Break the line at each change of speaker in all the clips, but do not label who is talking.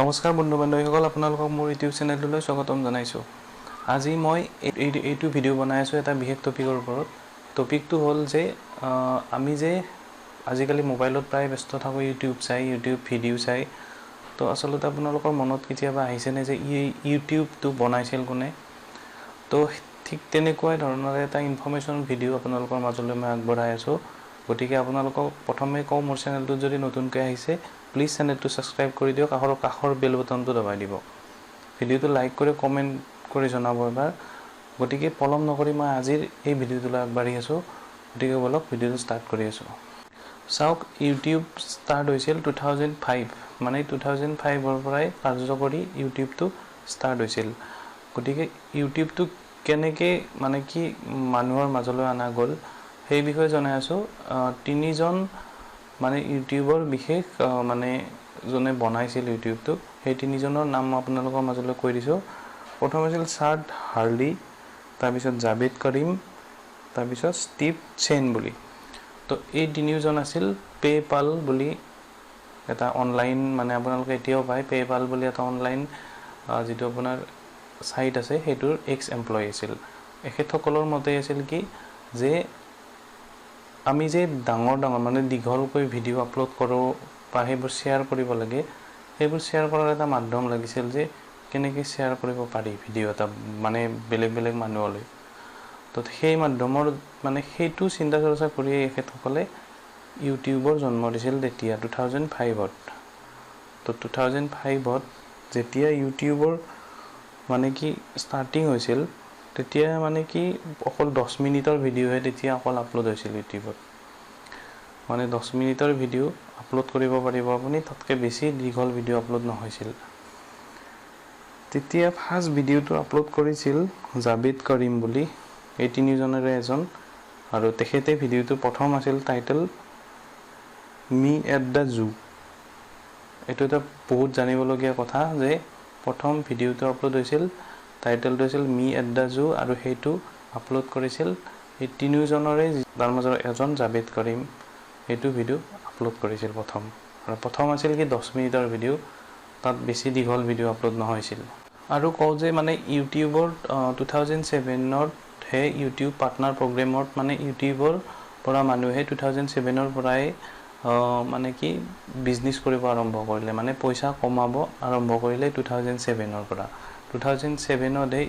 নমস্কাৰ বন্ধু বান্ধৱীসকল, আপোনালোকক মোৰ ইউটিউব চেনেললৈ স্বাগতম জনাইছোঁ। আজি মই এইটো ভিডিঅ' বনাই আছোঁ এটা বিশেষ টপিকৰ ওপৰত। টপিকটো হ'ল যে আমি যে আজিকালি মোবাইলত প্ৰায় ব্যস্ত থাকোঁ ইউটিউব ভিডিঅ' চাই। তো আচলতে আপোনালোকৰ মনত কেতিয়াবা আহিছেনে যে ইউটিউবটো বনাইছিল কোনে? তো ঠিক তেনেকুৱা ধৰণৰ এটা ইনফৰ্মেশ্যন ভিডিঅ' আপোনালোকৰ মাজলৈ মই আগবঢ়াই আছোঁ। গতিকে আপোনালোকক প্ৰথমে কওঁ, মোৰ চেনেলটোত যদি নতুনকৈ আহিছে প্লিজ চেনেলটো ছাবস্ক্ৰাইব কৰি দিয়ক, কাষৰ বেল বটনটো দবাই দিব, ভিডিঅ'টো লাইক কৰি কমেণ্ট কৰি জনাব এবাৰ। গতিকে পলম নকৰি মই আজিৰ এই ভিডিঅ'টোলৈ আগবাঢ়ি আছোঁ। গতিকে বলক ভিডিঅ'টো ষ্টাৰ্ট কৰি আছোঁ। চাওক, ইউটিউব ষ্টাৰ্ট হৈছিল 2005, মানে 2005ৰ পৰাই কাৰ্যকৰী ইউটিউবটো ষ্টাৰ্ট হৈছিল। গতিকে ইউটিউবটো কেনেকৈ মানে কি মানুহৰ মাজলৈ অনা গ'ল সেই বিষয়ে জনাই আছোঁ। তিনিজন মানে ইউটিউবৰ বিশেষ মানে যোনে বনাইছিল ইউটিউবটো, সেই তিনিজনৰ নাম মই আপোনালোকৰ মাজলৈ কৈ দিছোঁ। প্ৰথম আছিল চাদ হাৰ্লি, তাৰপিছত জাভেদ কৰিম, তাৰপিছত ষ্টিভ চেন বুলি। তো এই তিনিওজন আছিল পে'পাল বুলি এটা অনলাইন, মানে আপোনালোকে এতিয়াও পায় পে'পাল বুলি এটা অনলাইন যিটো আপোনাৰ ছাইট আছে, সেইটোৰ এক্স এমপ্লয়ী আছিল। এখেতসকলৰ মতে আছিল কি যে আমি যে ডাঙৰ মানে দীঘলকৈ ভিডিঅ' আপলোড কৰোঁ বা সেইবোৰ শ্বেয়াৰ কৰিব লাগে, সেইবোৰ শ্বেয়াৰ কৰাৰ এটা মাধ্যম লাগিছিল যে কেনেকৈ শ্বেয়াৰ কৰিব পাৰি ভিডিঅ' এটা মানে বেলেগ মানুহলৈ। তো সেই মাধ্যমৰ মানে সেইটো চিন্তা চৰ্চা কৰিয়ে এখেতসকলে ইউটিউবৰ জন্ম দিছিল তেতিয়া 2005ত। তো 2005ত যেতিয়া ইউটিউবৰ মানে কি ষ্টাৰ্টিং হৈছিল, তেতিয়া মানে কি অকল 10 মিনিটৰ ভিডিঅ'হে তেতিয়া অকল আপলোড হৈছিল ইউটিউবত। মানে 10 মিনিটৰ ভিডিঅ' আপলোড কৰিব পাৰিব আপুনি, তাতকৈ বেছি দীঘল ভিডিঅ' আপলোড নহৈছিল। তেতিয়া ফাৰ্ষ্ট ভিডিঅ'টো আপলোড কৰিছিল জাভেদ কৰিম বুলি, এই তিনিজনৰে এজন। আৰু তেখেতে ভিডিঅ'টো প্ৰথম আছিল title me at the zoo. এইটো এটা বহুত জানিবলগীয়া কথা যে প্ৰথম ভিডিঅ'টো আপলোড হৈছিল, টাইটেলটো হৈছিল মি এট দ্য জু, আৰু সেইটো আপলোড কৰিছিল এই তিনিওজনৰে, তাৰ মাজৰ এজন জাভেদ কৰিম। এইটো ভিডিঅ' আপলোড কৰিছিল প্ৰথম, আৰু প্ৰথম আছিল কি 10 মিনিটৰ ভিডিঅ', তাত বেছি দীঘল ভিডিঅ' আপলোড নহৈছিল। আৰু কওঁ যে মানে ইউটিউবৰ 2007তহে ইউটিউব পাৰ্টনাৰ প্ৰগ্ৰেমত মানে ইউটিউবৰ পৰা মানুহে 2007ৰ পৰাই মানে কি বিজনেছ কৰিব আৰম্ভ কৰিলে, মানে পইচা কমাব আৰম্ভ কৰিলে 2007ৰ পৰা। 2007তহে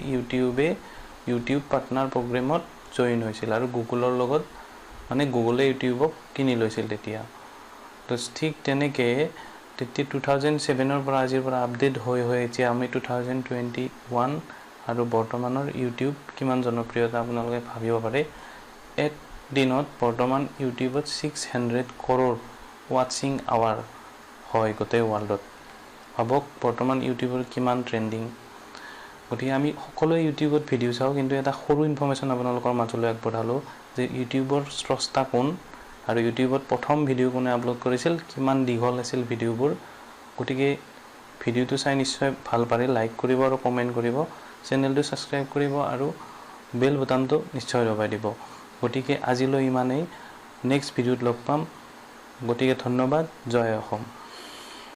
ইউটিউব পাৰ্টনাৰ প্ৰগ্ৰেমত জইন হৈছিল, আৰু গুগলৰ লগত মানে গুগলে ইউটিউবক কিনি লৈছিল তেতিয়া। তো ঠিক তেনেকৈ তেতিয়া 2007ৰ পৰা আজিৰ পৰা আপডেট হৈ এতিয়া আমি 2021, আৰু বৰ্তমানৰ ইউটিউব কিমান জনপ্ৰিয়তা আপোনালোকে ভাবিব পাৰে। এক দিনত বৰ্তমান ইউটিউবত 600 crore ৱাটছিং আৱাৰ হয় গোটেই ৱৰ্ল্ডত। ভাবক বৰ্তমান ইউটিউবৰ কিমান ট্ৰেণ্ডিং। গতিকে আমি সকলোৱে ইউটিউবত ভিডিঅ' চাওঁ, কিন্তু এটা সৰু ইনফৰ্মেশ্যন আপোনালোকৰ মাজলৈ আগবঢ়ালোঁ যে ইউটিউবৰ স্ৰষ্টা কোন, আৰু ইউটিউবত প্ৰথম ভিডিঅ' কোনে আপলোড কৰিছিল, কিমান দীঘল আছিল ভিডিঅ'বোৰ। গতিকে ভিডিঅ'টো চাই নিশ্চয় ভাল পালে লাইক কৰিব আৰু কমেণ্ট কৰিব, চেনেলটো ছাবস্ক্ৰাইব কৰিব, আৰু বেল বটনটো নিশ্চয় দবাই দিব। গতিকে আজিলৈ ইমানেই, নেক্সট ভিডিঅ'ত লগ পাম। গতিকে ধন্যবাদ, জয় অসম।